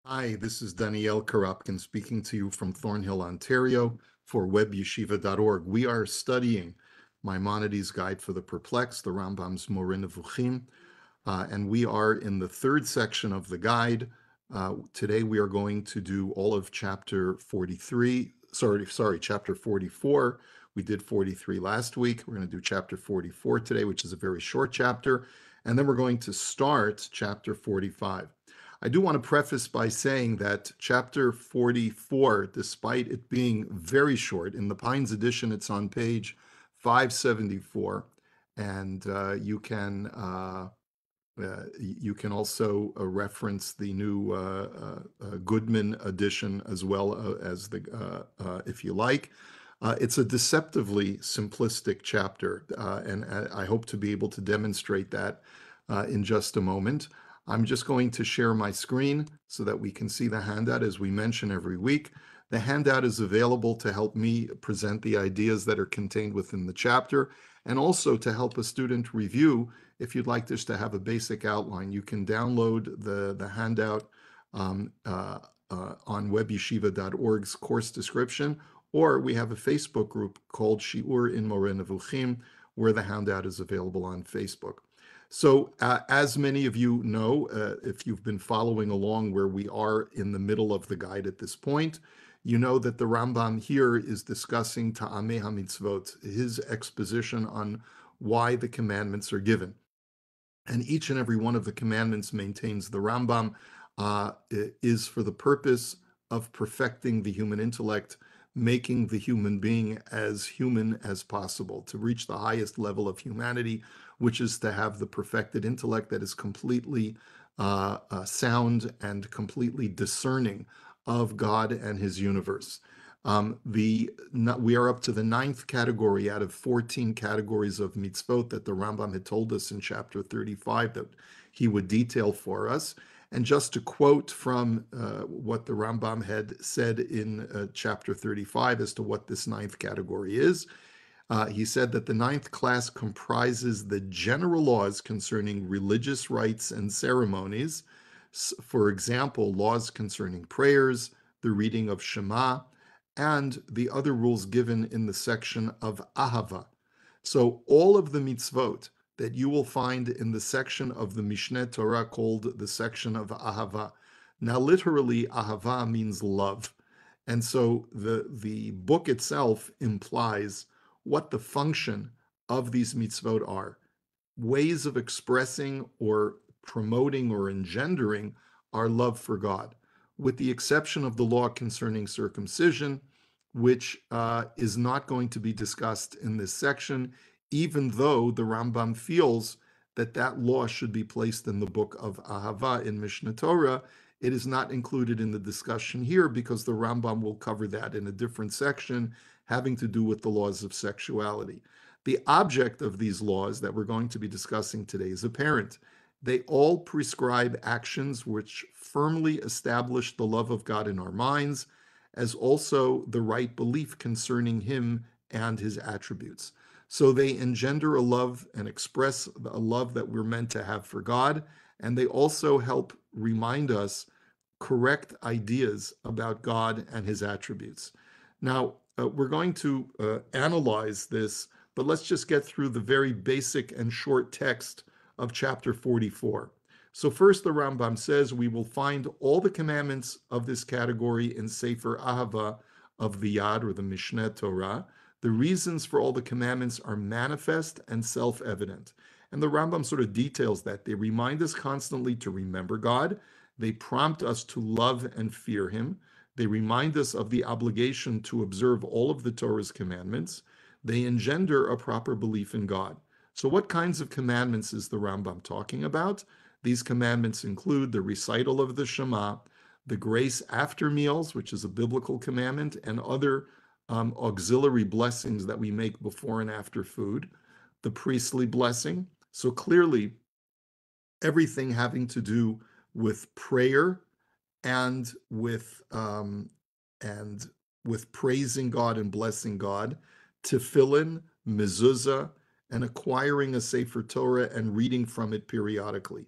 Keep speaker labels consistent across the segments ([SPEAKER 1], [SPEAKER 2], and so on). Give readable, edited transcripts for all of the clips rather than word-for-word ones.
[SPEAKER 1] Hi, this is Danielle Karupkin speaking to you from Thornhill, Ontario for webyeshiva.org. We are studying Maimonides' Guide for the Perplexed, the Rambam's Moreh Nevukhim, and we are in the third section of the guide. Today we are going to do all of chapter 43, chapter 44. We did 43 last week. We're going to do chapter 44 today, which is a very short chapter, and then we're going to start chapter 45. I do want to preface by saying that chapter 44, despite it being very short, in the Pines edition, it's on page 574, and you can also reference the new Goodman edition as well as if you like. It's a deceptively simplistic chapter, and I hope to be able to demonstrate that in just a moment. I'm just going to share my screen so that we can see the handout as we mention every week. The handout is available to help me present the ideas that are contained within the chapter and also to help a student review. If you'd like just to have a basic outline, you can download the handout on webyeshiva.org's course description, or we have a Facebook group called Shiur in Moreh Nevukhim, where the handout is available on Facebook. So as many of you know, if you've been following along where we are in the middle of the guide at this point, you know that the Rambam here is discussing Ta'amei HaMitzvot, his exposition on why the commandments are given. And each and every one of the commandments, maintains the Rambam, is for the purpose of perfecting the human intellect, making the human being as human as possible, to reach the highest level of humanity, which is to have the perfected intellect that is completely sound and completely discerning of God and his universe. We are up to the 9th category out of 14 categories of mitzvot that the Rambam had told us in chapter 35 that he would detail for us. And just to quote from what the Rambam had said in chapter 35 as to what this 9th category is, he said that the 9th class comprises the general laws concerning religious rites and ceremonies. For example, laws concerning prayers, the reading of Shema, and the other rules given in the section of Ahava. So all of the mitzvot that you will find in the section of the Mishneh Torah called the section of Ahava. Now, literally, Ahava means love. And so the book itself implies what the function of these mitzvot are, ways of expressing or promoting or engendering our love for God, with the exception of the law concerning circumcision, which is not going to be discussed in this section, even though the Rambam feels that that law should be placed in the book of Ahava in Mishneh Torah. It is not included in the discussion here because the Rambam will cover that in a different section having to do with the laws of sexuality. The object of these laws that we're going to be discussing today is apparent. They all prescribe actions which firmly establish the love of God in our minds, as also the right belief concerning him and his attributes. So they engender a love and express a love that we're meant to have for God, and they also help remind us correct ideas about God and his attributes. Now, we're going to analyze this, but let's just get through the very basic and short text of chapter 44. So first, the Rambam says we will find all the commandments of this category in Sefer Ahava of the Yad, or the Mishneh Torah. The reasons for all the commandments are manifest and self-evident. And the Rambam sort of details that. They remind us constantly to remember God. They prompt us to love and fear him. They remind us of the obligation to observe all of the Torah's commandments. They engender a proper belief in God. So what kinds of commandments is the Rambam talking about? These commandments include the recital of the Shema, the grace after meals, which is a biblical commandment, and other auxiliary blessings that we make before and after food, the priestly blessing. So clearly, everything having to do with prayer and with praising God and blessing God, tefillin, mezuzah, and acquiring a Sefer Torah and reading from it periodically.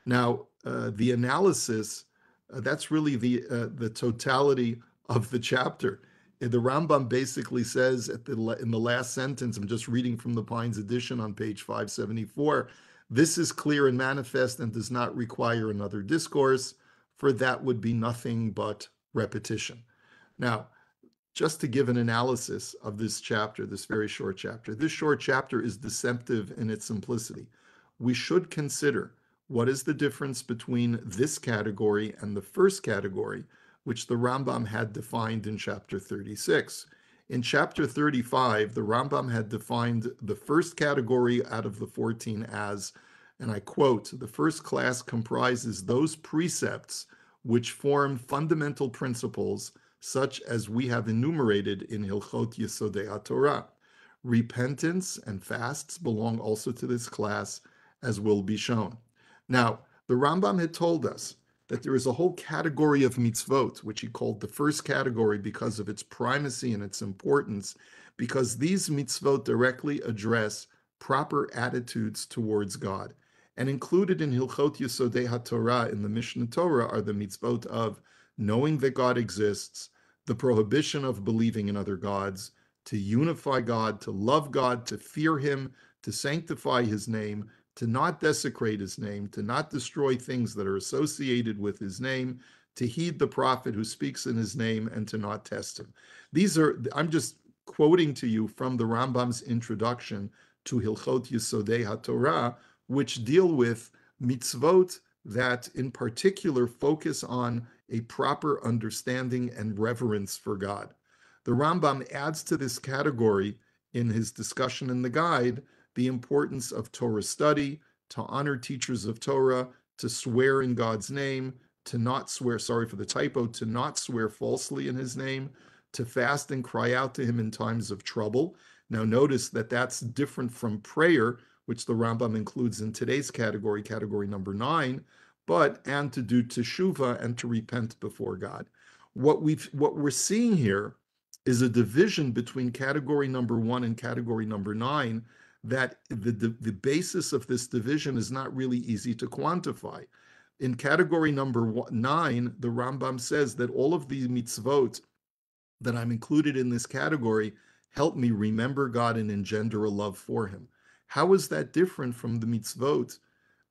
[SPEAKER 1] Now, the analysis That's really the totality of the chapter. The Rambam basically says in the last sentence, I'm just reading from the Pines edition on page 574, this is clear and manifest and does not require another discourse, for that would be nothing but repetition. Now, just to give an analysis of this chapter, this very short chapter. This short chapter is deceptive in its simplicity. We should consider what is the difference between this category and the first category, which the Rambam had defined in chapter 36. In chapter 35, the Rambam had defined the first category out of the 14 as, and I quote, the first class comprises those precepts which form fundamental principles such as we have enumerated in Hilchot Yesodei HaTorah. Repentance and fasts belong also to this class, as will be shown. Now, the Rambam had told us that there is a whole category of mitzvot, which he called the first category because of its primacy and its importance, because these mitzvot directly address proper attitudes towards God. And included in Hilchot Yesodei HaTorah in the Mishnah Torah are the mitzvot of knowing that God exists, the prohibition of believing in other gods, to unify God, to love God, to fear him, to sanctify his name, to not desecrate his name, to not destroy things that are associated with his name, to heed the prophet who speaks in his name, and to not test him. I'm just quoting to you from the Rambam's introduction to Hilchot Yesodei HaTorah, which deal with mitzvot that in particular focus on a proper understanding and reverence for God. The Rambam adds to this category in his discussion in the guide the importance of Torah study, to honor teachers of Torah, to swear in God's name, to not swear, sorry for the typo, to not swear falsely in his name, to fast and cry out to him in times of trouble. Now notice that that's different from prayer, which the Rambam includes in today's category, category number 9, and to do teshuvah and to repent before God. What we're seeing here is a division between category number 1 and category number 9 that the basis of this division is not really easy to quantify. In category number 9, the Rambam says that all of the mitzvot that I'm included in this category help me remember God and engender a love for him. How is that different from the mitzvot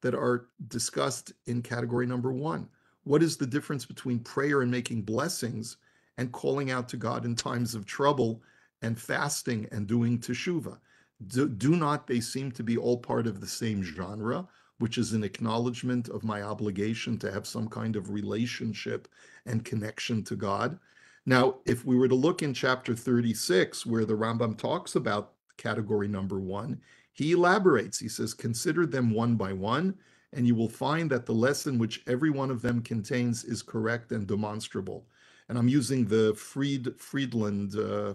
[SPEAKER 1] that are discussed in category number 1? What is the difference between prayer and making blessings and calling out to God in times of trouble and fasting and doing teshuvah? Do not they seem to be all part of the same genre, which is an acknowledgement of my obligation to have some kind of relationship and connection to God? Now, if we were to look in chapter 36, where the Rambam talks about category number 1, he elaborates. He says, consider them one by one, and you will find that the lesson which every one of them contains is correct and demonstrable. And I'm using the Friedlander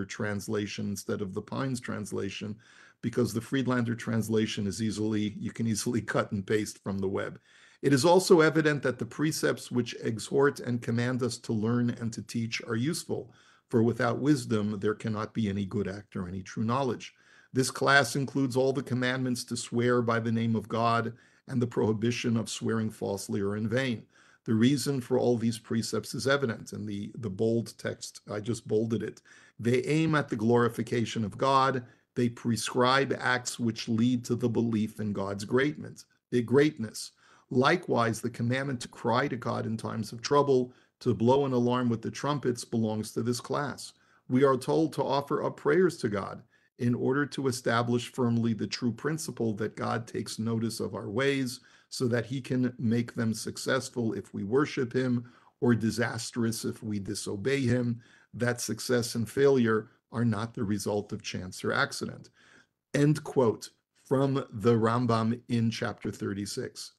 [SPEAKER 1] translation instead of the Pines translation, because the Friedlander translation is you can easily cut and paste from the web. It is also evident that the precepts which exhort and command us to learn and to teach are useful, for without wisdom there cannot be any good act or any true knowledge. This class includes all the commandments to swear by the name of God and the prohibition of swearing falsely or in vain. The reason for all these precepts is evident, and the bold text, I just bolded it. They aim at the glorification of God. They prescribe acts which lead to the belief in God's greatness. Likewise, the commandment to cry to God in times of trouble, to blow an alarm with the trumpets, belongs to this class. We are told to offer up prayers to God in order to establish firmly the true principle that God takes notice of our ways so that he can make them successful if we worship him, or disastrous if we disobey him, that success and failure are not the result of chance or accident. End quote from the Rambam in chapter 36.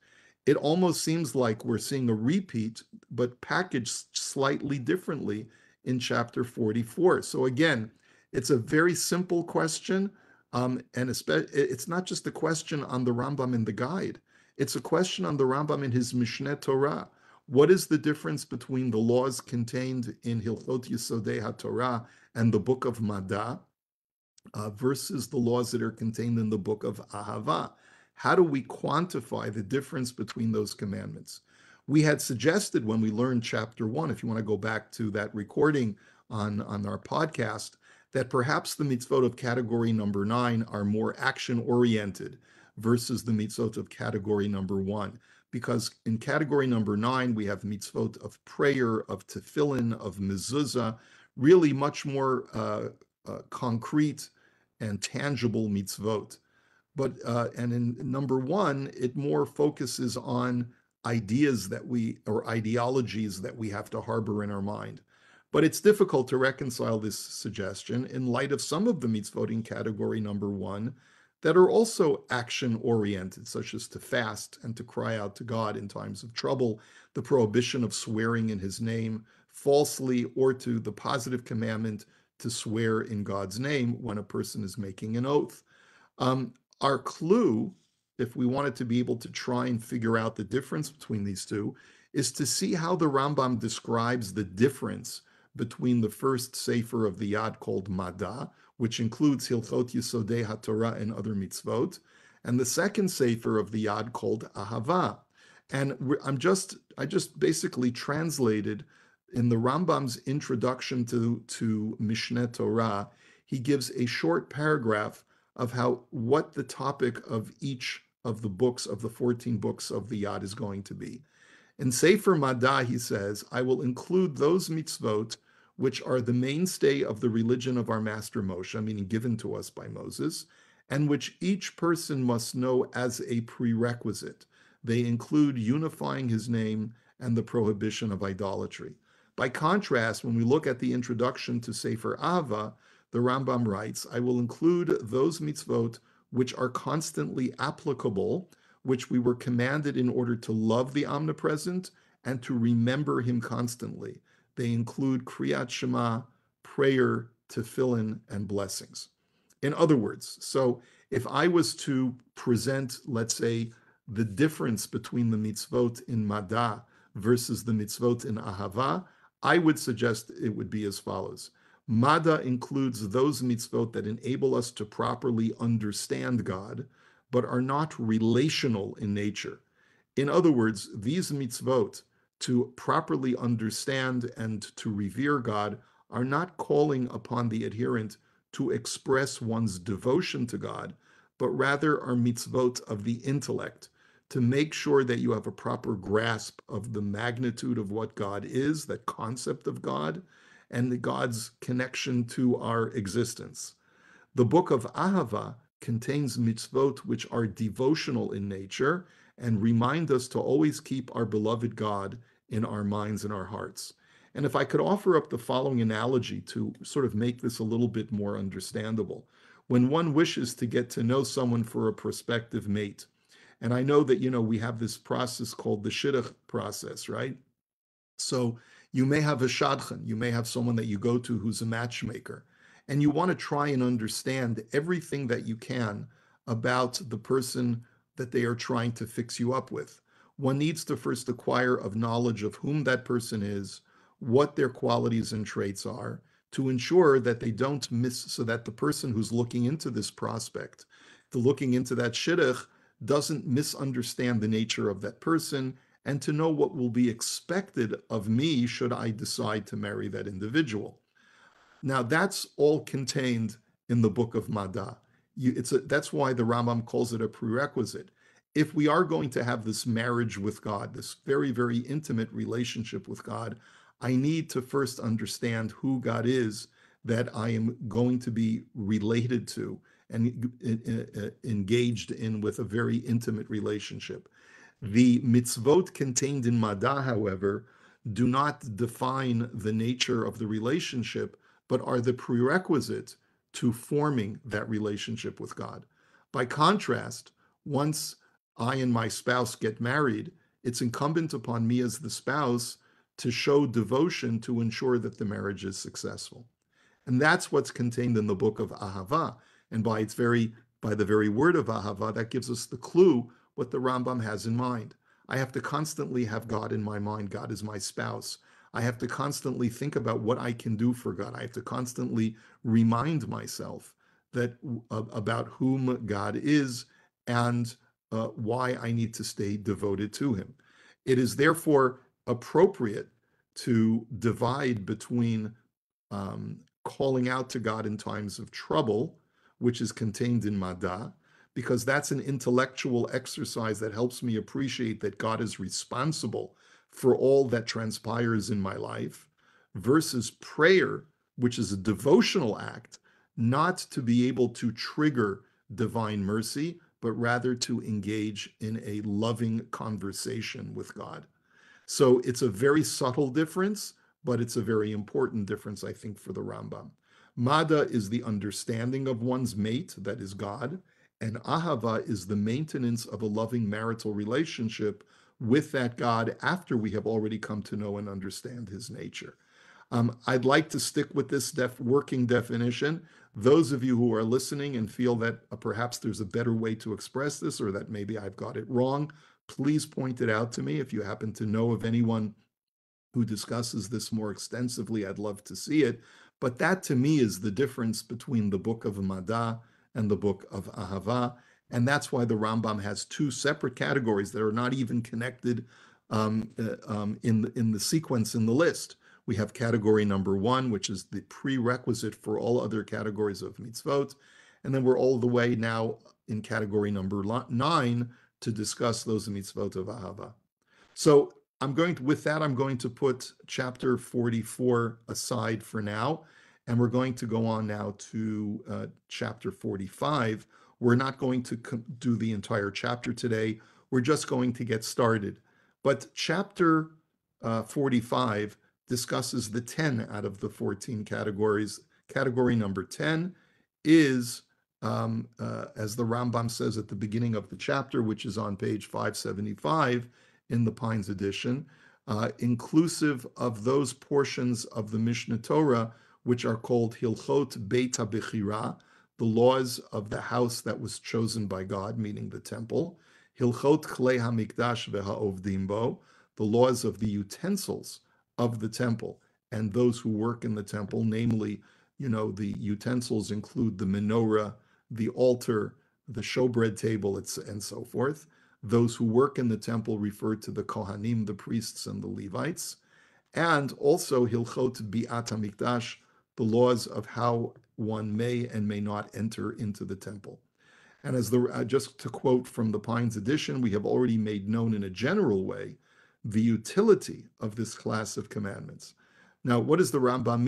[SPEAKER 1] It almost seems like we're seeing a repeat, but packaged slightly differently in chapter 44. So again, it's a very simple question, and it's not just a question on the Rambam in the guide. It's a question on the Rambam in his Mishneh Torah. What is the difference between the laws contained in Hilchot Yesodei HaTorah and the book of Madah versus the laws that are contained in the book of Ahava? How do we quantify the difference between those commandments? We had suggested when we learned chapter 1, if you want to go back to that recording on our podcast, that perhaps the mitzvot of category number 9 are more action oriented versus the mitzvot of category number 1. Because in category number 9, we have mitzvot of prayer, of tefillin, of mezuzah, really much more concrete and tangible mitzvot. But and in number 1, it more focuses on ideas that we or ideologies that we have to harbor in our mind. But it's difficult to reconcile this suggestion in light of some of the mitzvot in category number 1 that are also action oriented, such as to fast and to cry out to God in times of trouble, the prohibition of swearing in his name falsely, or to the positive commandment to swear in God's name when a person is making an oath. Our clue, if we wanted to be able to try and figure out the difference between these two, is to see how the Rambam describes the difference between the first sefer of the Yad called Mada, which includes Hilchot Yesodei HaTorah and other mitzvot, and the second sefer of the Yad called Ahava. And I just basically translated in the Rambam's introduction to Mishneh Torah. He gives a short paragraph of what the topic of each of the books of the 14 books of the Yad is going to be. In Sefer Madah, he says, I will include those mitzvot which are the mainstay of the religion of our master Moshe, meaning given to us by Moses, and which each person must know as a prerequisite. They include unifying his name and the prohibition of idolatry. By contrast, when we look at the introduction to Sefer Ava, the Rambam writes, I will include those mitzvot which are constantly applicable, which we were commanded in order to love the omnipresent and to remember him constantly. They include Kriyat Shema, prayer, tefillin, and blessings. In other words, so if I was to present, let's say, the difference between the mitzvot in Madah versus the mitzvot in Ahava, I would suggest it would be as follows. Mada includes those mitzvot that enable us to properly understand God, but are not relational in nature. In other words, these mitzvot, to properly understand and to revere God, are not calling upon the adherent to express one's devotion to God, but rather are mitzvot of the intellect, to make sure that you have a proper grasp of the magnitude of what God is, that concept of God, and God's connection to our existence. The book of Ahava contains mitzvot which are devotional in nature and remind us to always keep our beloved God in our minds and our hearts. And if I could offer up the following analogy to sort of make this a little bit more understandable. When one wishes to get to know someone for a prospective mate, and I know that, we have this process called the shidduch process, right? So you may have a shadchan, you may have someone that you go to who's a matchmaker, and you want to try and understand everything that you can about the person that they are trying to fix you up with. One needs to first acquire of knowledge of whom that person is, what their qualities and traits are, to ensure that they don't miss, so that the person who's looking into this prospect, looking into that shidduch, doesn't misunderstand the nature of that person, and to know what will be expected of me should I decide to marry that individual. Now, that's all contained in the book of Madah. That's why the Rambam calls it a prerequisite. If we are going to have this marriage with God, this very, very intimate relationship with God, I need to first understand who God is that I am going to be related to and engaged in with a very intimate relationship. The mitzvot contained in Madah, however, do not define the nature of the relationship, but are the prerequisite to forming that relationship with God. By contrast, once I and my spouse get married, it's incumbent upon me as the spouse to show devotion to ensure that the marriage is successful. And that's what's contained in the book of Ahava. And by the very word of Ahava, that gives us the clue what the Rambam has in mind. I have to constantly have God in my mind. God is my spouse. I have to constantly think about what I can do for God. I have to constantly remind myself that about whom God is and why I need to stay devoted to him. It is therefore appropriate to divide between calling out to God in times of trouble, which is contained in Mada, because that's an intellectual exercise that helps me appreciate that God is responsible for all that transpires in my life, versus prayer, which is a devotional act, not to be able to trigger divine mercy, but rather to engage in a loving conversation with God. So it's a very subtle difference, but it's a very important difference, I think, for the Rambam. Mada is the understanding of one's mate, that is God, and Ahava is the maintenance of a loving marital relationship with that God after we have already come to know and understand his nature. I'd like to stick with this working definition. Those of you who are listening and feel that perhaps there's a better way to express this, or that maybe I've got it wrong, please point it out to me. If you happen to know of anyone who discusses this more extensively, I'd love to see it. But that to me is the difference between the book of Mada and the book of Ahava. And that's why the Rambam has two separate categories that are not even connected in the sequence in the list. We have category number one, which is the prerequisite for all other categories of mitzvot. And then we're all the way now in category number 9 to discuss those mitzvot of Ahava. So with that, I'm going to put chapter 44 aside for now, and we're going to go on now to chapter 45. We're not going to do the entire chapter today. We're just going to get started. But chapter 45 discusses the 10 out of the 14 categories. Category number 10 is, as the Rambam says at the beginning of the chapter, which is on page 575, in the Pines edition, inclusive of those portions of the Mishnah Torah which are called Hilchot Beit HaBechira, the laws of the house that was chosen by God, meaning the temple, Hilchot Klei HaMikdash VeHaOvdim Bo, the laws of the utensils of the temple and those who work in the temple, namely, the utensils include the menorah, the altar, the showbread table, and so forth. Those who work in the temple refer to the Kohanim, the priests, and the Levites. And also Hilchot Bi'at HaMikdash, the laws of how one may and may not enter into the temple. And just to quote from the Pines edition, we have already made known in a general way the utility of this class of commandments. Now, what does the Rambam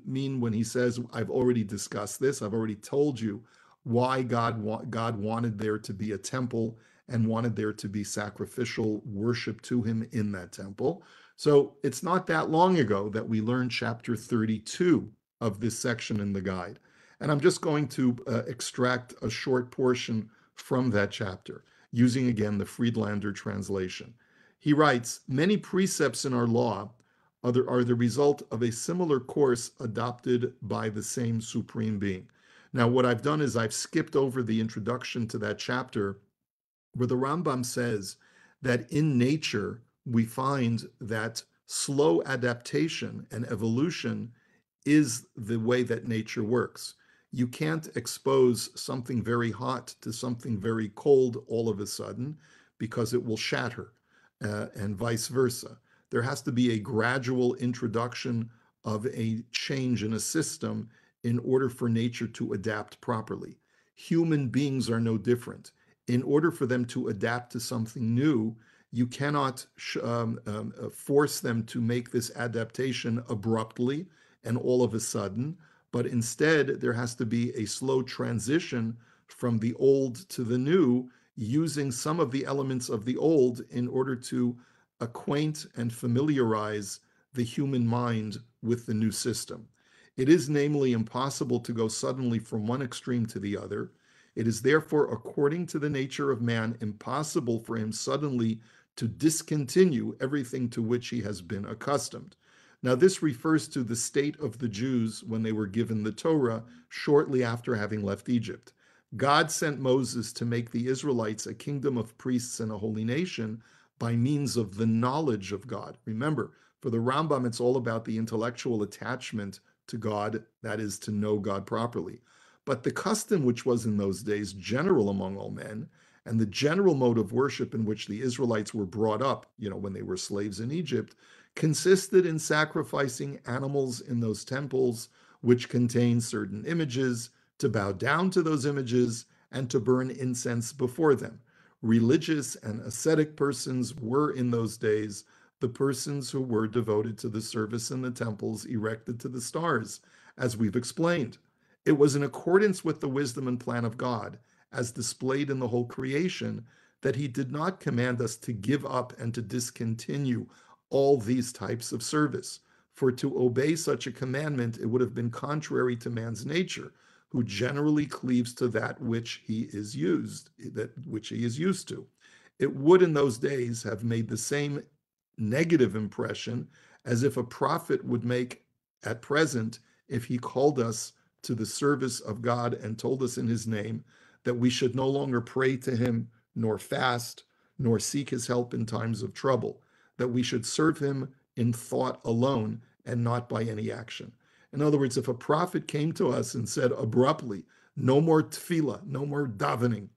[SPEAKER 1] mean when he says, I've already discussed this, I've already told you why God wanted there to be a temple and wanted there to be sacrificial worship to him in that temple. So it's not that long ago that we learned chapter 32 of this section in the guide. And I'm just going to extract a short portion from that chapter, using again the Friedlander translation. He writes, many precepts in our law are the result of a similar course adopted by the same Supreme Being. Now, what I've done is I've skipped over the introduction to that chapter where the Rambam says that in nature, we find that slow adaptation and evolution is the way that nature works. You can't expose something very hot to something very cold all of a sudden because it will shatter, and vice versa. There has to be a gradual introduction of a change in a system in order for nature to adapt properly. Human beings are no different. In order for them to adapt to something new, you cannot force them to make this adaptation abruptly and all of a sudden, but instead there has to be a slow transition from the old to the new, using some of the elements of the old in order to acquaint and familiarize the human mind with the new system. It is namely impossible to go suddenly from one extreme to the other. It is therefore, according to the nature of man, impossible for him suddenly to discontinue everything to which he has been accustomed. Now, this refers to the state of the Jews when they were given the Torah shortly after having left Egypt. God sent Moses to make the Israelites a kingdom of priests and a holy nation by means of the knowledge of God. Remember, for the Rambam, it's all about the intellectual attachment to God, that is, to know God properly. But the custom which was in those days general among all men, And the general mode of worship in which the Israelites were brought up, when they were slaves in Egypt, consisted in sacrificing animals in those temples which contained certain images, to bow down to those images, and to burn incense before them. Religious and ascetic persons were in those days the persons who were devoted to the service in the temples erected to the stars, as we've explained. It was in accordance with the wisdom and plan of God, as displayed in the whole creation, that he did not command us to give up and to discontinue all these types of service. For to obey such a commandment, it would have been contrary to man's nature, who generally cleaves to that which he is used to. It would in those days have made the same negative impression as if a prophet would make at present if he called us to the service of God and told us in his name that we should no longer pray to him, nor fast, nor seek his help in times of trouble, that we should serve him in thought alone and not by any action. In other words, if a prophet came to us and said abruptly, no more tefillah, no more davening,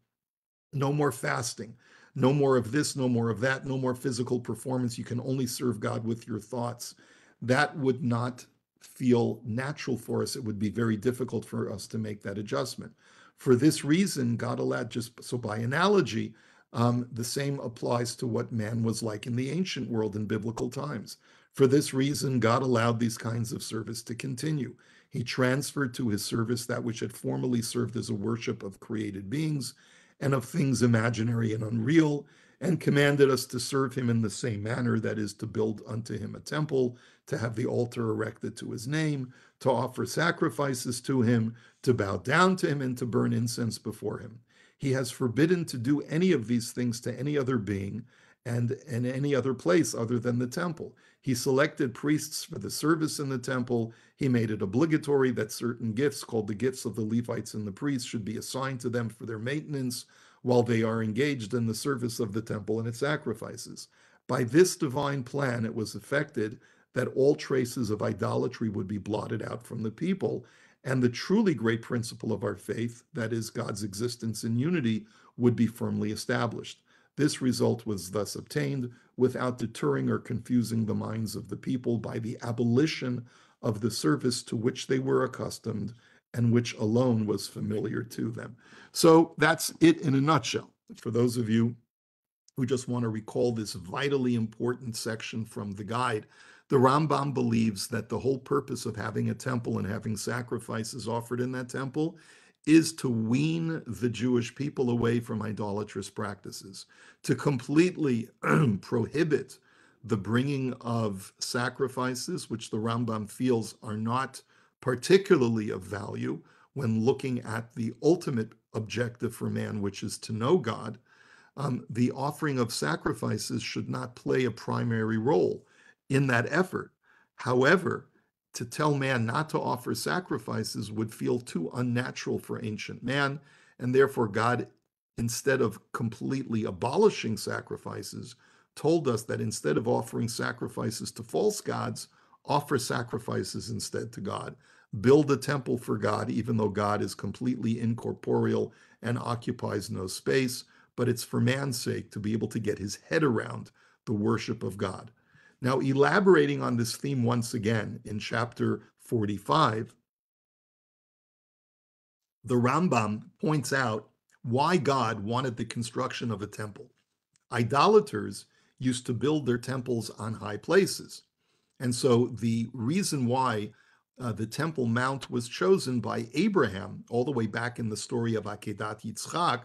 [SPEAKER 1] no more fasting, no more of this, no more of that, no more physical performance, you can only serve God with your thoughts, that would not feel natural for us. It would be very difficult for us to make that adjustment. For this reason, God allowed, just so by analogy, the same applies to what man was like in the ancient world in biblical times. For this reason, God allowed these kinds of service to continue. He transferred to his service that which had formerly served as a worship of created beings and of things imaginary and unreal, and commanded us to serve him in the same manner, that is, to build unto him a temple, to have the altar erected to his name, to offer sacrifices to him, to bow down to him, and to burn incense before him. He has forbidden to do any of these things to any other being and in any other place other than the temple. He selected priests for the service in the temple. He made it obligatory that certain gifts, called the gifts of the Levites and the priests, should be assigned to them for their maintenance while they are engaged in the service of the temple and its sacrifices. By this divine plan, it was effected that all traces of idolatry would be blotted out from the people, and the truly great principle of our faith, that is, God's existence in unity, would be firmly established. This result was thus obtained without deterring or confusing the minds of the people by the abolition of the service to which they were accustomed and which alone was familiar to them. So that's it in a nutshell. For those of you who just want to recall this vitally important section from the guide, the Rambam believes that the whole purpose of having a temple and having sacrifices offered in that temple is to wean the Jewish people away from idolatrous practices, to completely prohibit the bringing of sacrifices, which the Rambam feels are not particularly of value when looking at the ultimate objective for man, which is to know God. The offering of sacrifices should not play a primary role in that effort. However, to tell man not to offer sacrifices would feel too unnatural for ancient man, and therefore God, instead of completely abolishing sacrifices, told us that instead of offering sacrifices to false gods, offer sacrifices instead to God. Build a temple for God, even though God is completely incorporeal and occupies no space, but it's for man's sake to be able to get his head around the worship of God. Now, elaborating on this theme once again in chapter 45, the Rambam points out why God wanted the construction of a temple. Idolaters used to build their temples on high places. And so the reason why the Temple Mount was chosen by Abraham, all the way back in the story of Akedat Yitzchak,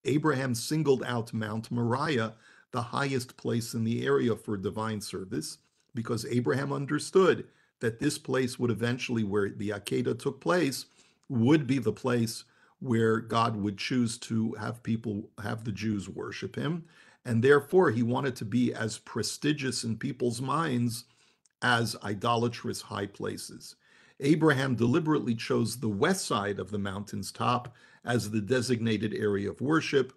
[SPEAKER 1] Abraham singled out Mount Moriah, the highest place in the area for divine service, because Abraham understood that this place would eventually, where the Akedah took place, would be the place where God would choose to have the Jews worship him. And therefore, he wanted to be as prestigious in people's minds as idolatrous high places. Abraham deliberately chose the west side of the mountain's top as the designated area of worship.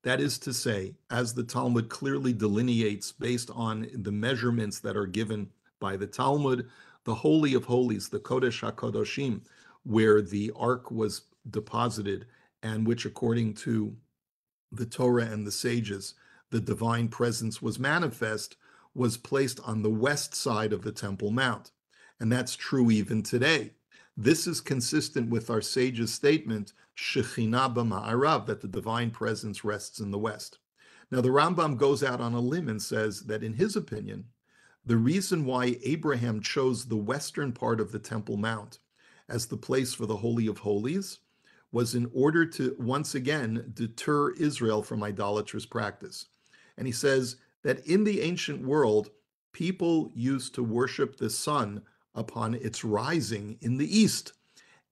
[SPEAKER 1] That is to say, as the Talmud clearly delineates based on the measurements that are given by the Talmud, the Holy of Holies, the Kodesh HaKadoshim, where the ark was deposited, and which, according to the Torah and the sages, the divine presence was manifest, was placed on the west side of the Temple Mount. And that's true even today. This is consistent with our sages' statement, Shekhinah b'ma'arav, that the divine presence rests in the west. Now, the Rambam goes out on a limb and says that, in his opinion, the reason why Abraham chose the western part of the Temple Mount as the place for the Holy of Holies was in order to once again deter Israel from idolatrous practice. And he says that in the ancient world, people used to worship the sun upon its rising in the east.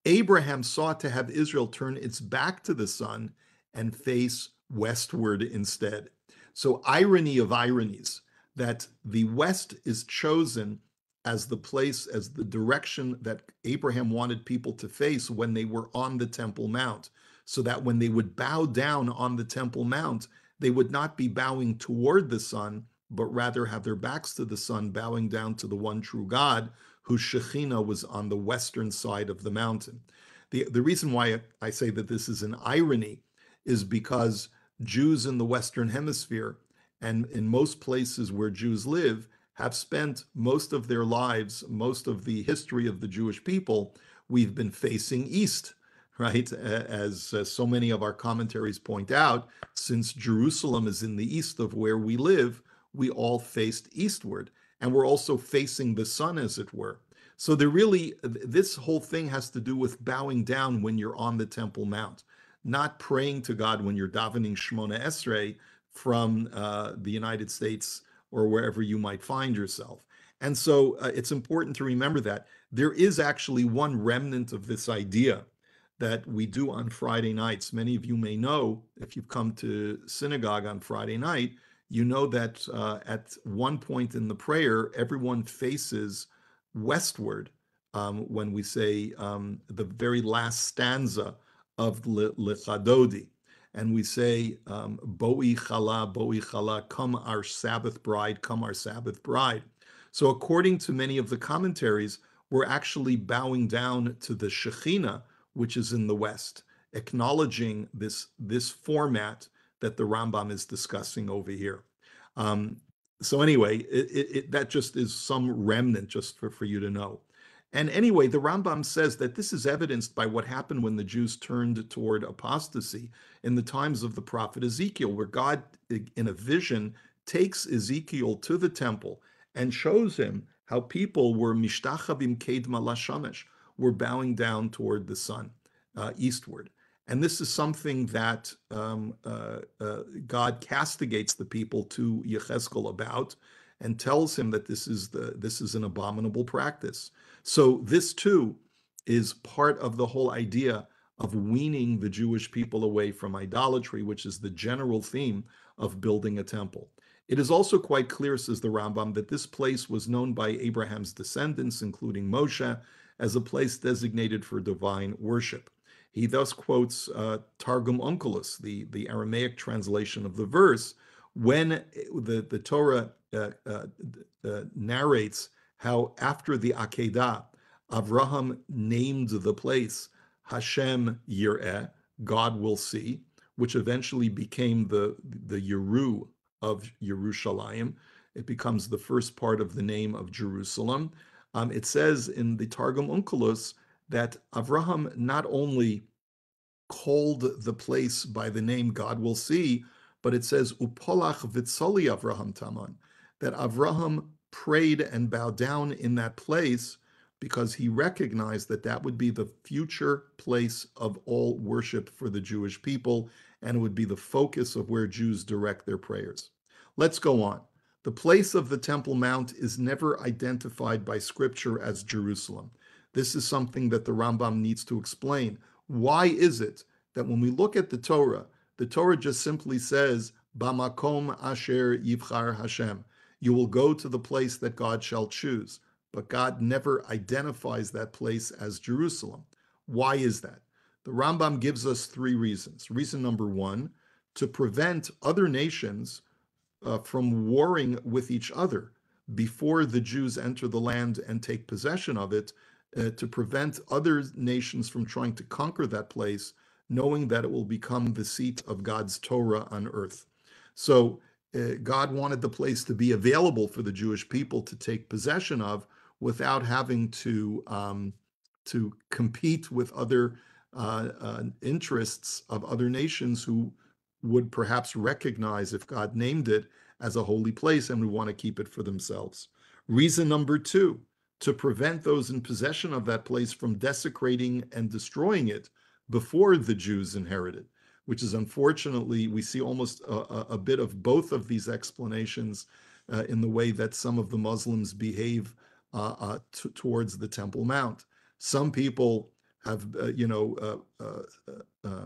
[SPEAKER 1] Abraham sought to have Israel turn its back to the sun and face westward instead. So, irony of ironies, that the west is chosen as the place, as the direction that Abraham wanted people to face when they were on the Temple Mount, so that when they would bow down on the Temple Mount, they would not be bowing toward the sun, but rather have their backs to the sun, bowing down to the one true God, whose Shekhinah was on the western side of the mountain. The reason why I say that this is an irony is because Jews in the Western Hemisphere and in most places where Jews live have spent most of their lives, most of the history of the Jewish people, we've been facing east, right? As so many of our commentaries point out, since Jerusalem is in the east of where we live, we all faced eastward. And we're also facing the sun, as it were. So this whole thing has to do with bowing down when you're on the Temple Mount, not praying to God when you're davening Shmona Esrei from the United States or wherever you might find yourself. And so it's important to remember that there is actually one remnant of this idea that we do on Friday nights. Many of you may know, if you've come to synagogue on Friday night, you know that at one point in the prayer, everyone faces westward when we say the very last stanza of Lechadodi. And we say, Boi Chala, come our Sabbath bride, come our Sabbath bride. So according to many of the commentaries, we're actually bowing down to the Shekhinah, which is in the west, acknowledging this format that the Rambam is discussing over here. So anyway, that just is some remnant just for you to know. And anyway, the Rambam says that this is evidenced by what happened when the Jews turned toward apostasy in the times of the prophet Ezekiel, where God, in a vision, takes Ezekiel to the temple and shows him how people were mishtachavim kedma lashamesh, were bowing down toward the sun, eastward. And this is something that God castigates the people to Yechezkel about, and tells him that this is an abominable practice. So this too is part of the whole idea of weaning the Jewish people away from idolatry, which is the general theme of building a temple. It is also quite clear, says the Rambam, that this place was known by Abraham's descendants, including Moshe, as a place designated for divine worship. He thus quotes Targum Onkelos, the Aramaic translation of the verse, when the Torah narrates how after the Akedah, Avraham named the place Hashem Yireh, God will see, which eventually became the Yeru of Yerushalayim. It becomes the first part of the name of Jerusalem. It says in the Targum Onkelos that Avraham not only called the place by the name God will see, but it says Upolach Vitzoli Avraham Taman, that Avraham prayed and bowed down in that place because he recognized that that would be the future place of all worship for the Jewish people, and it would be the focus of where Jews direct their prayers. Let's go on. The place of the Temple Mount is never identified by Scripture as Jerusalem. This is something that the Rambam needs to explain. Why is it that when we look at the Torah just simply says, Bamakom asher yivchar Hashem, you will go to the place that God shall choose, but God never identifies that place as Jerusalem. Why is that? The Rambam gives us three reasons. Reason number one, to prevent other nations from warring with each other before the Jews enter the land and take possession of it, to prevent other nations from trying to conquer that place. knowing that it will become the seat of God's Torah on earth. So God wanted the place to be available for the Jewish people to take possession of without having to compete with other interests of other nations who would perhaps recognize if God named it as a holy place and would want to keep it for themselves. Reason number two, to prevent those in possession of that place from desecrating and destroying it before the Jews inherited, which is unfortunately, we see almost a bit of both of these explanations in the way that some of the Muslims behave towards the Temple Mount. Some people have,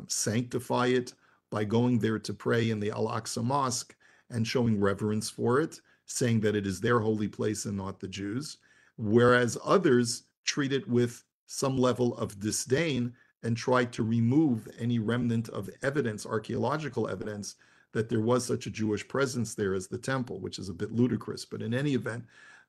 [SPEAKER 1] sanctify it by going there to pray in the Al-Aqsa Mosque and showing reverence for it, saying that it is their holy place and not the Jews, whereas others treat it with some level of disdain and try to remove any remnant of evidence, archaeological evidence, that there was such a Jewish presence there as the temple, which is a bit ludicrous, but in any event.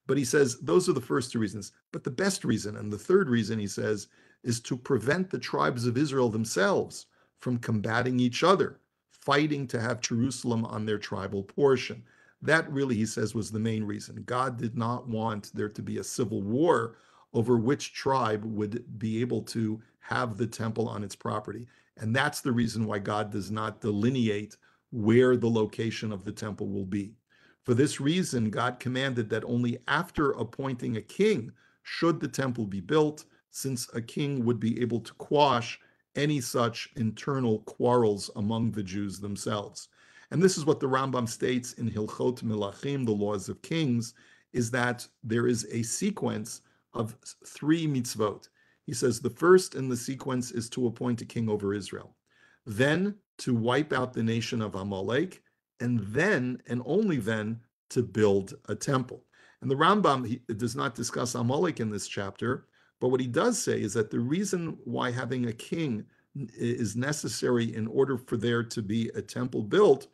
[SPEAKER 1] But he says those are the first two reasons. But the best reason, and the third reason, he says, is to prevent the tribes of Israel themselves from combating each other, fighting to have Jerusalem on their tribal portion. That really, he says, was the main reason. God did not want there to be a civil war over which tribe would be able to have the temple on its property. And that's the reason why God does not delineate where the location of the temple will be. For this reason, God commanded that only after appointing a king should the temple be built, since a king would be able to quash any such internal quarrels among the Jews themselves. And this is what the Rambam states in Hilchot Melachim, the Laws of Kings, is that there is a sequence of 3 mitzvot. He says the first in the sequence is to appoint a king over Israel, then to wipe out the nation of Amalek, and then, and only then, to build a temple. And the Rambam does not discuss Amalek in this chapter, but what he does say is that the reason why having a king is necessary in order for there to be a temple built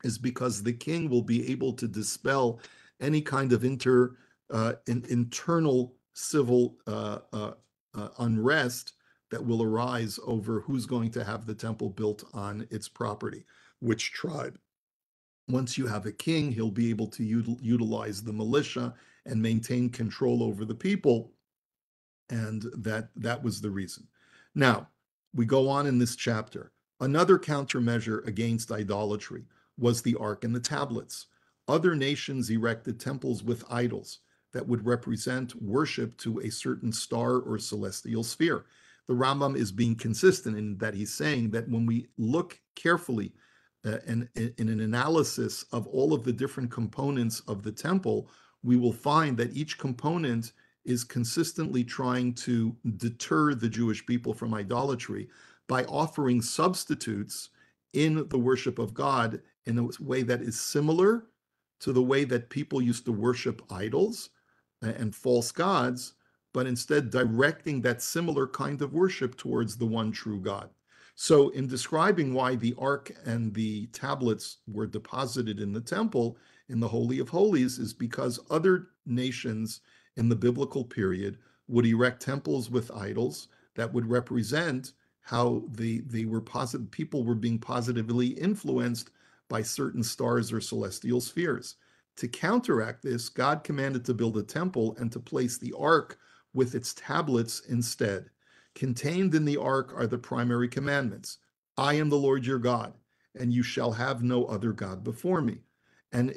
[SPEAKER 1] is because the king will be able to dispel any kind of internal civil unrest that will arise over who's going to have the temple built on its property, which tribe. Once you have a king, he'll be able to utilize the militia and maintain control over the people, and that was the reason. Now, we go on in this chapter. Another countermeasure against idolatry was the ark and the tablets. Other nations erected temples with idols that would represent worship to a certain star or celestial sphere. The Rambam is being consistent in that he's saying that when we look carefully in an analysis of all of the different components of the temple, we will find that each component is consistently trying to deter the Jewish people from idolatry by offering substitutes in the worship of God in a way that is similar to the way that people used to worship idols and false gods, but instead directing that similar kind of worship towards the one true God. So in describing why the ark and the tablets were deposited in the temple, in the Holy of Holies, is because other nations in the biblical period would erect temples with idols that would represent how people were being positively influenced by certain stars or celestial spheres. To counteract this, God commanded to build a temple and to place the ark with its tablets instead. Contained in the ark are the primary commandments. I am the Lord your God, and you shall have no other God before me. And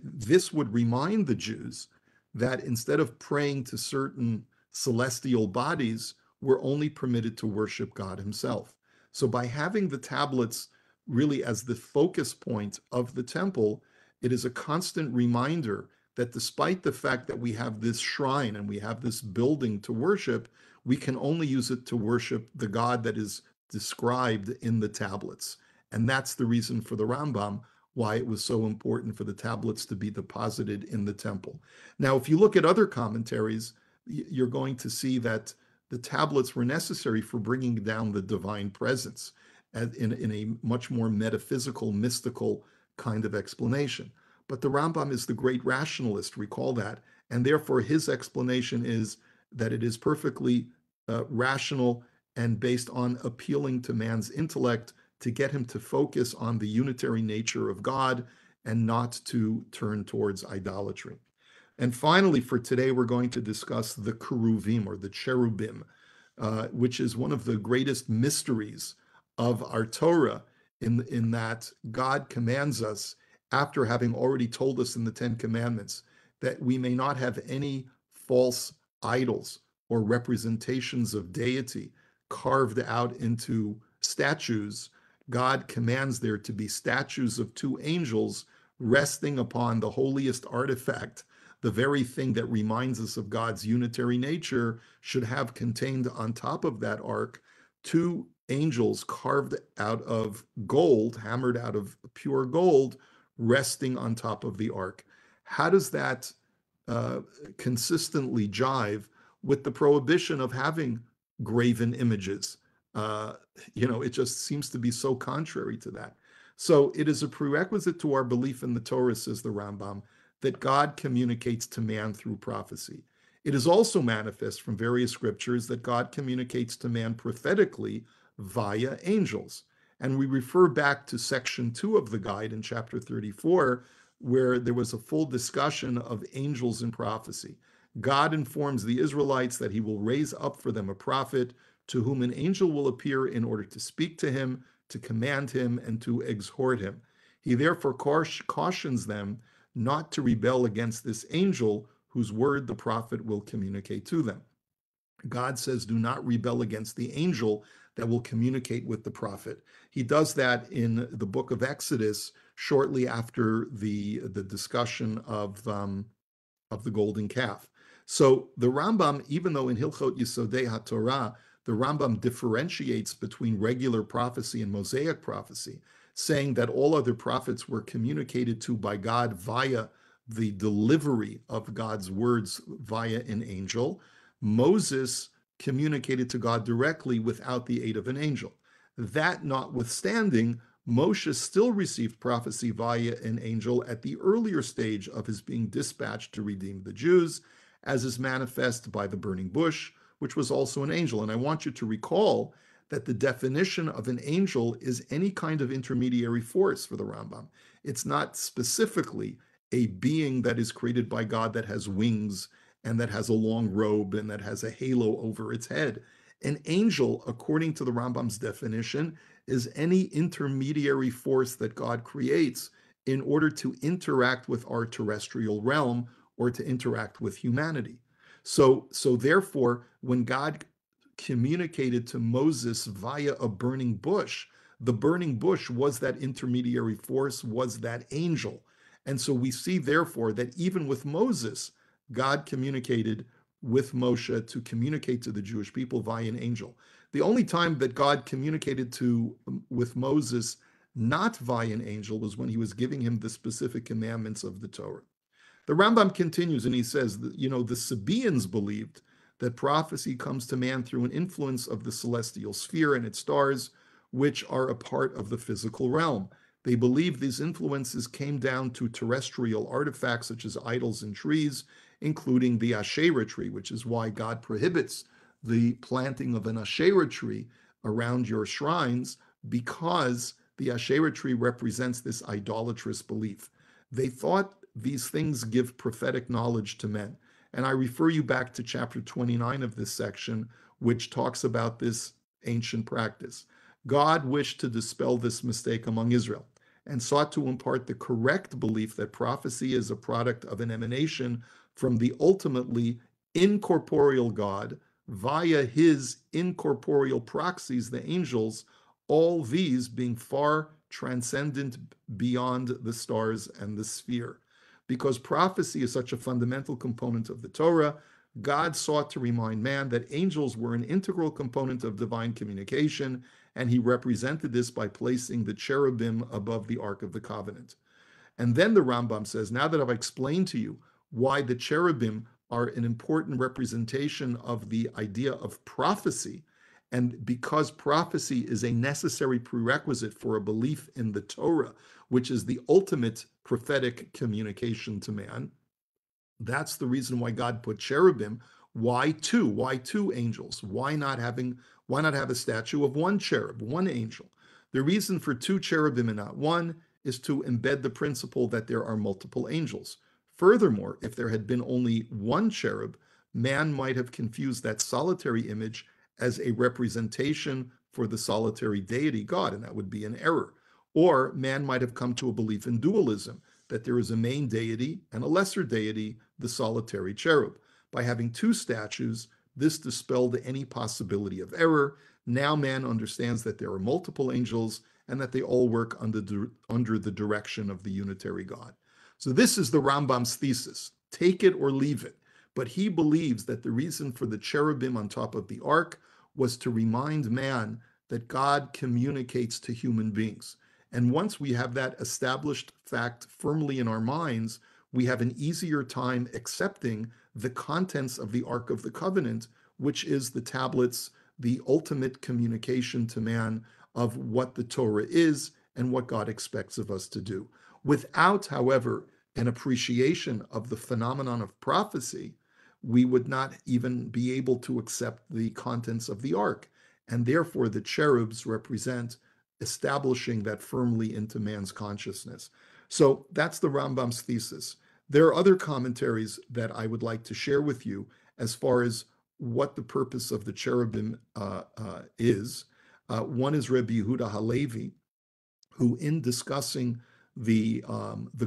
[SPEAKER 1] this would remind the Jews that instead of praying to certain celestial bodies, we're only permitted to worship God himself. So by having the tablets really as the focus point of the temple, it is a constant reminder that despite the fact that we have this shrine and we have this building to worship, we can only use it to worship the God that is described in the tablets. And that's the reason for the Rambam why it was so important for the tablets to be deposited in the temple. Now, if you look at other commentaries, you're going to see that the tablets were necessary for bringing down the divine presence in a much more metaphysical, mystical kind of explanation. But the Rambam is the great rationalist, recall that, and therefore his explanation is that it is perfectly rational and based on appealing to man's intellect to get him to focus on the unitary nature of God and not to turn towards idolatry. And finally, for today, we're going to discuss the Cherubim or the Cherubim, which is one of the greatest mysteries of our Torah, in that God commands us, after having already told us in the Ten Commandments, that we may not have any false idols or representations of deity carved out into statues. God commands there to be statues of two angels resting upon the holiest artifact, the very thing that reminds us of God's unitary nature, should have contained on top of that ark two angels carved out of gold, hammered out of pure gold, resting on top of the ark. How does that uh, consistently jive with the prohibition of having graven images? Uh, it just seems to be so contrary to that. So it is a prerequisite to our belief in the Torah, says the Rambam, that God communicates to man through prophecy. It is also manifest from various scriptures that God communicates to man prophetically via angels. And we refer back to section 2 of the guide in chapter 34, where there was a full discussion of angels in prophecy. God informs the Israelites that he will raise up for them a prophet to whom an angel will appear in order to speak to him, to command him, and to exhort him. He therefore cautions them not to rebel against this angel whose word the prophet will communicate to them. God says, do not rebel against the angel that will communicate with the prophet. He does that in the book of Exodus shortly after the discussion of the golden calf. So the Rambam, even though in Hilchot Yisodei HaTorah, the Rambam differentiates between regular prophecy and Mosaic prophecy, saying that all other prophets were communicated to by God via the delivery of God's words via an angel. Moses communicated to God directly without the aid of an angel. That notwithstanding, Moshe still received prophecy via an angel at the earlier stage of his being dispatched to redeem the Jews, as is manifest by the burning bush, which was also an angel. And I want you to recall that the definition of an angel is any kind of intermediary force for the Rambam. It's not specifically a being that is created by God that has wings and that has a long robe and that has a halo over its head. An angel, according to the Rambam's definition, is any intermediary force that God creates in order to interact with our terrestrial realm or to interact with humanity. So therefore, when God communicated to Moses via a burning bush, the burning bush was that intermediary force, was that angel. And so we see, therefore, that even with Moses, God communicated with Moshe to communicate to the Jewish people via an angel. The only time that God communicated with Moses not via an angel was when he was giving him the specific commandments of the Torah. The Rambam continues and he says that, the Sabaeans believed that prophecy comes to man through an influence of the celestial sphere and its stars, which are a part of the physical realm. They believe these influences came down to terrestrial artifacts such as idols and trees, including the Asherah tree, which is why God prohibits the planting of an Asherah tree around your shrines, because the Asherah tree represents this idolatrous belief. They thought these things give prophetic knowledge to men. And I refer you back to chapter 29 of this section, which talks about this ancient practice. God wished to dispel this mistake among Israel and sought to impart the correct belief that prophecy is a product of an emanation from the ultimately incorporeal God via his incorporeal proxies, the angels, all these being far transcendent beyond the stars and the sphere. Because prophecy is such a fundamental component of the Torah, God sought to remind man that angels were an integral component of divine communication, and he represented this by placing the cherubim above the Ark of the Covenant. And then the Rambam says, now that I've explained to you why the cherubim are an important representation of the idea of prophecy, and because prophecy is a necessary prerequisite for a belief in the Torah, which is the ultimate prophetic communication to man, that's the reason why God put cherubim Why two? Why two angels? Why not have a statue of one cherub, one angel? The reason for two cherubim and not one is to embed the principle that there are multiple angels. Furthermore, if there had been only one cherub, man might have confused that solitary image as a representation for the solitary deity God, and that would be an error. Or man might have come to a belief in dualism, that there is a main deity and a lesser deity, the solitary cherub. By having two statues, this dispelled any possibility of error. Now man understands that there are multiple angels and that they all work under the direction of the unitary God. So this is the Rambam's thesis. Take it or leave it. But he believes that the reason for the cherubim on top of the ark was to remind man that God communicates to human beings. And once we have that established fact firmly in our minds, we have an easier time accepting the contents of the Ark of the Covenant, which is the tablets, the ultimate communication to man of what the Torah is and what God expects of us to do. Without, however, an appreciation of the phenomenon of prophecy, we would not even be able to accept the contents of the Ark. And therefore, the cherubs represent establishing that firmly into man's consciousness. So that's the Rambam's thesis. There are other commentaries that I would like to share with you as far as what the purpose of the cherubim is. One is Rebbe Yehuda Halevi, who, in discussing the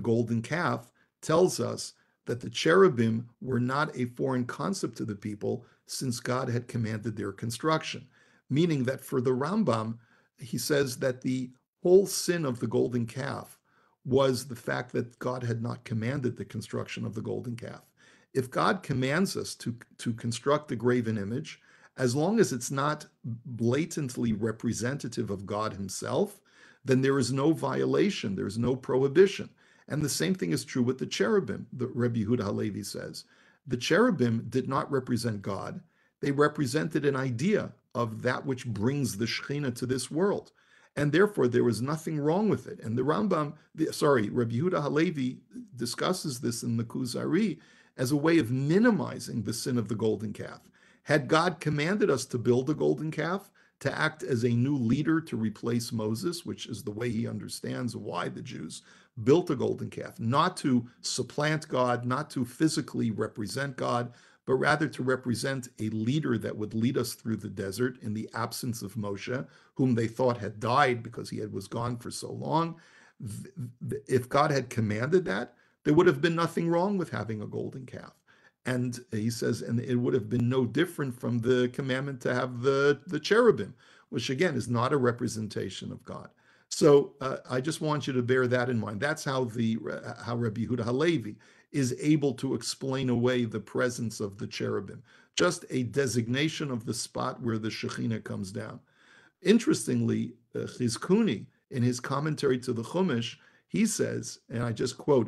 [SPEAKER 1] golden calf, tells us that the cherubim were not a foreign concept to the people since God had commanded their construction, meaning that for the Rambam, he says that the whole sin of the golden calf was the fact that God had not commanded the construction of the golden calf. If God commands us to construct a graven image, as long as it's not blatantly representative of God himself, then there is no violation, there's no prohibition. And the same thing is true with the cherubim, the Rebbe Yehuda Halevi says. The cherubim did not represent God. They represented an idea of that which brings the Shekhinah to this world. And therefore, there was nothing wrong with it. And the Rambam, Rebbe Yehuda Halevi discusses this in the Kuzari as a way of minimizing the sin of the golden calf. Had God commanded us to build a golden calf, to act as a new leader to replace Moses, which is the way he understands why the Jews built a golden calf, not to supplant God, not to physically represent God, but rather to represent a leader that would lead us through the desert in the absence of Moshe, whom they thought had died because he was gone for so long. If God had commanded that, there would have been nothing wrong with having a golden calf. And he says, and it would have been no different from the commandment to have the cherubim, which again is not a representation of God. So I just want you to bear that in mind. That's how Rabbi Yehuda Halevi is able to explain away the presence of the cherubim, just a designation of the spot where the Shekhinah comes down. Interestingly, Chizkuni, in his commentary to the Chumash, he says, and I just quote,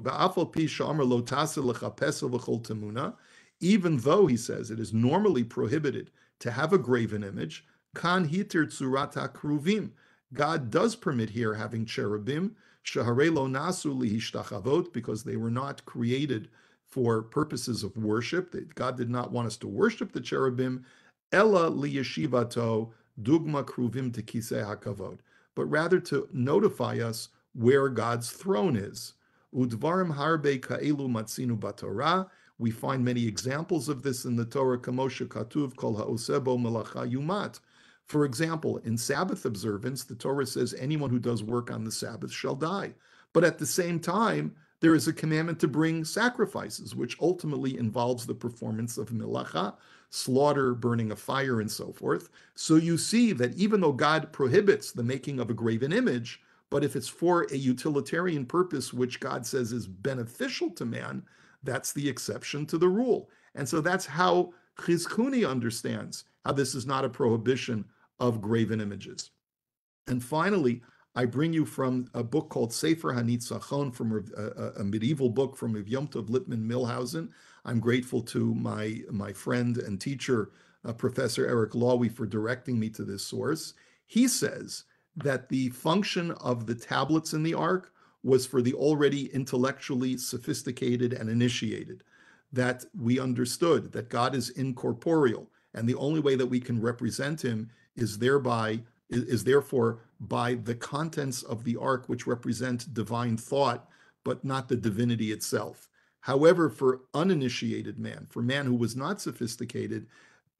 [SPEAKER 1] even though, he says, it is normally prohibited to have a graven image, kan hitir tzurat hakruvim. God does permit here having cherubim, shaharei lo nasu lihishtachavot, because they were not created for purposes of worship. God did not want us to worship the cherubim, ella liyeshivato dugma kruvim tekisei hakavod, but rather to notify us where God's throne is. Udvarim harbe ka'elu matzinu batorah. We find many examples of this in the Torah. Kamosha katuv kol ha'osebo melacha yumat. For example, in Sabbath observance, the Torah says anyone who does work on the Sabbath shall die. But at the same time, there is a commandment to bring sacrifices, which ultimately involves the performance of melacha, slaughter, burning of fire, and so forth. So you see that even though God prohibits the making of a graven image, but if it's for a utilitarian purpose, which God says is beneficial to man, that's the exception to the rule. And so that's how Chizkuni understands how this is not a prohibition of graven images. And finally, I bring you from a book called Sefer HaNitzachon, from a medieval book from Yom Tov Lippman Milhausen. I'm grateful to my friend and teacher, Professor Eric Lawi, for directing me to this source. He says that the function of the tablets in the Ark was for the already intellectually sophisticated and initiated. that we understood that God is incorporeal, and the only way that we can represent him is therefore by the contents of the ark, which represent divine thought, but not the divinity itself. However, for uninitiated man, for man who was not sophisticated,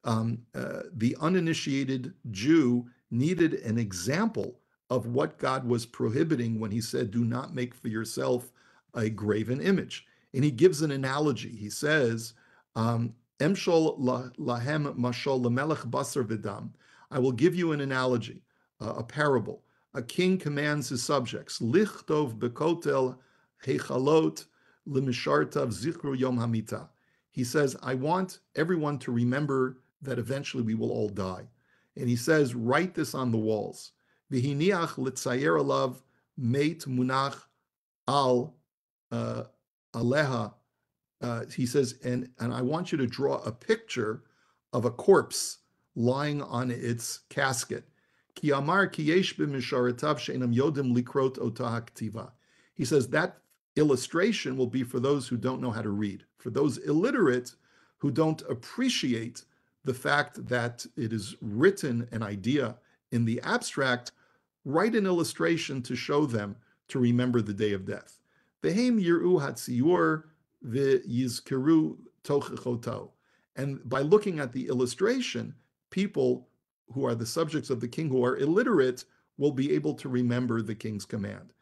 [SPEAKER 1] the uninitiated Jew needed an example of what God was prohibiting when he said, do not make for yourself a graven image. And he gives an analogy. He says, Emshol lahem mashol lemelech basar v'dam. I will give you an analogy, a parable. A king commands his subjects, lichtov bekotel hechalot lemishartav zichru yom hamita. He says, I want everyone to remember that eventually we will all die. And he says, write this on the walls. V'hiniach litzayer alav meit munach al aleha. He says, and I want you to draw a picture of a corpse lying on its casket. Ki amar ki yesh b'misharetav she'enam yodim likrot ota haktiva. He says that illustration will be for those who don't know how to read, for those illiterate who don't appreciate the fact that it is written an idea in the abstract. Write an illustration to show them to remember the day of death. Vehem yiru hatziur v'yizkeru tochechoto. And by looking at the illustration, people who are the subjects of the king who are illiterate will be able to remember the king's command.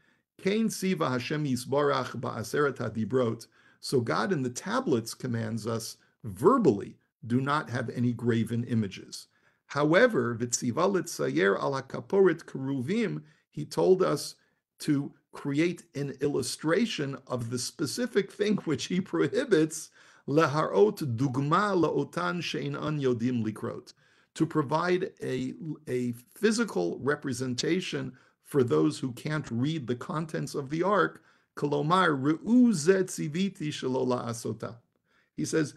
[SPEAKER 1] Kain siva Hashem yisbarach ba'aseret hadibrot. So God in the tablets commands us verbally, do not have any graven images. However, v'tziva litzayer al hakaporet Cherubim, he told us to create an illustration of the specific thing which he prohibits, leharot dugma laotan she'enan yodim likrot, to provide a physical representation for those who can't read the contents of the ark. Kolomar re'u zeh tziviti shelo la'asota. He says,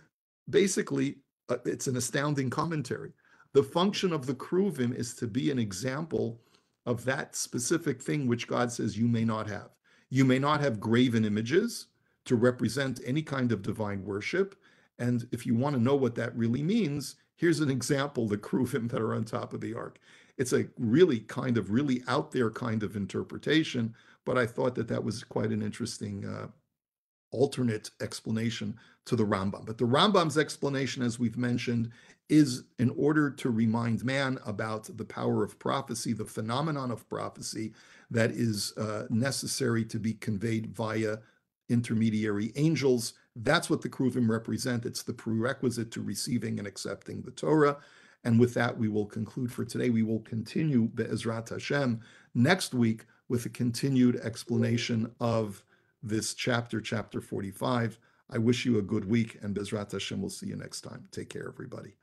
[SPEAKER 1] basically, it's an astounding commentary. The function of the Cherubim is to be an example of that specific thing which God says you may not have. You may not have graven images to represent any kind of divine worship. And if you want to know what that really means, here's an example, the Cherubim that are on top of the ark. It's a really out there kind of interpretation, but I thought that was quite an interesting alternate explanation to the Rambam. But the Rambam's explanation, as we've mentioned, is in order to remind man about the power of prophecy, the phenomenon of prophecy that is necessary to be conveyed via intermediary angels. That's what the Cherubim represent. It's the prerequisite to receiving and accepting the Torah. And with that, we will conclude for today. We will continue Be'ezrat Hashem next week with a continued explanation of this chapter 45. I wish you a good week, and Be'ezrat Hashem, we'll see you next time. Take care, everybody.